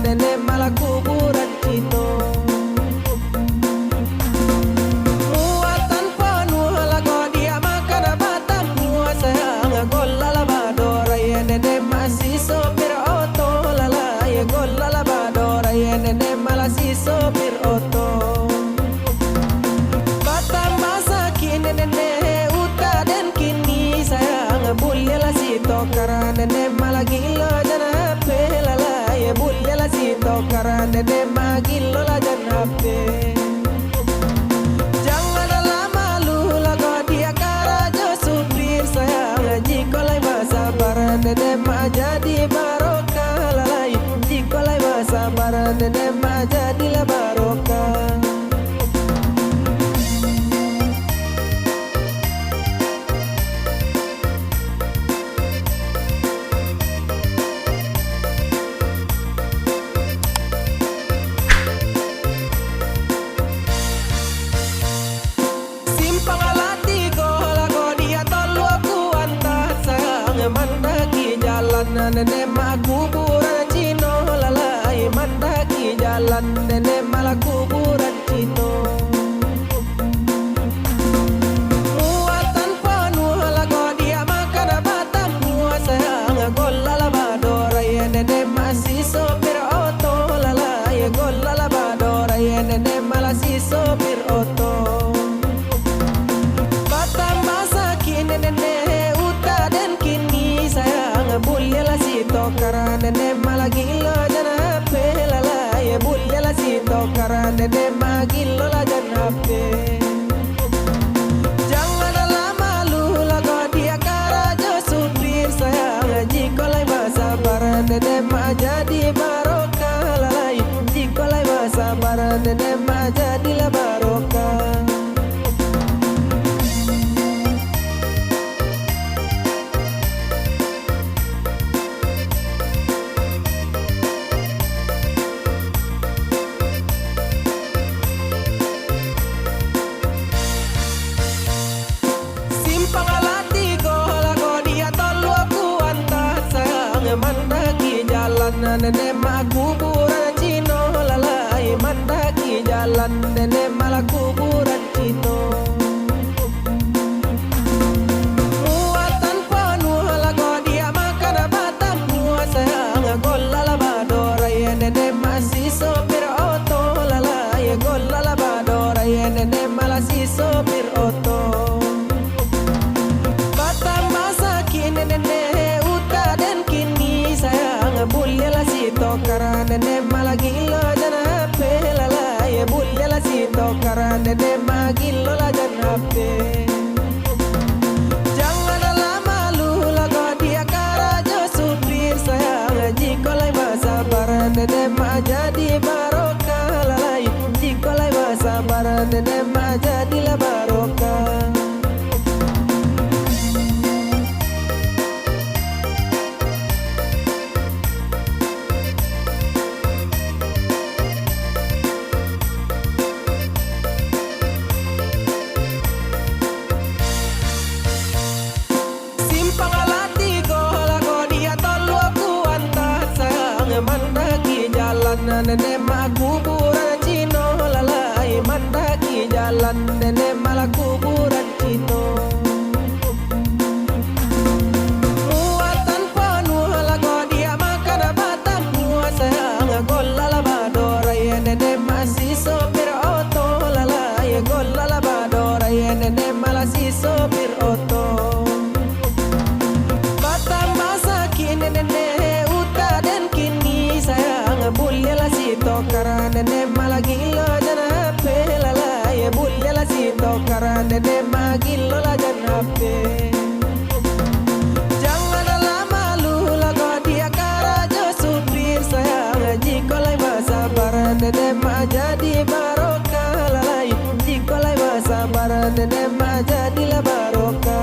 nenek malah kuburan cito. Muatan penuh lago dia makan batang mua sayang gola labadora ya nenek masih sopir oto lala ya gola labadora ya nenek malah si sopir oto. Batang masa kini nenek uta dan kini sayang bulya la sito karena nenek malah gila jana pelala ya bulya la sito karena nenek malah gila la jana pe. Jangan lama lu lago dia karajo supir sayang jikolai basabar nenek mah jadi barokah lalai jikolai basabar nenek mah jadilah barokah. Mandaki jalan nenek mak kuburan cino lalai mandaki jalan nenek malah kuburan cino. Muatan penuh lago dia makan batang mua sayang gola labadora ya nenek masih sopir oto lalai gola labadora ya nenek malah si sopir oto. Batang masa kini nenek uta dan kini sayang bulya la sito karena nenek malah gila jana pelala ya bulya la sito karena nenek malah gila la jana pe. Jangan lama lu lago dia karajo supir sayang jikolai basabar nenek mah jadi barokah lalai jikolai basabar nenek mah jadilah barokah. Mandaki jalan nenek mak kuburan cino lalai mandaki jalan nenek malah kuburan cino. Muatan penuh lago dia makan batang mua sayang gola labadora ya nenek masih sopir oto lalai gola labadora ya nenek malah si sopir oto. Batang masa kini nenek uta dan kini sayang bulya la sito karena nenek malah gila jana pelala ya bulya la sito karena nenek malah gila la jana pe. Jangan lama lu lago dia karajo supir sayang jikolai basabar nenek mah jadi barokah lalai jikolai basabar nenek mah jadilah barokah. Mandaki jalan nenek mak kuburan cino lalai mandaki jalan nenek malah kuburan cino. Muatan penuh lago dia makan batang mua sayang gola labadora ya nenek masih sopir oto lalai gola labadora ya nenek malah si sopir oto. Batang masa kini nenek uta dan kini sayang bulya la sito karena nenek malah gila jana pelala ya bulya la sito karena nenek malah gila la jana pe. Jangan lama lu lago dia karajo supir sayang jikolai basabar nenek mah jadi barokah lalai jikolai basabar nenek mah jadilah barokah.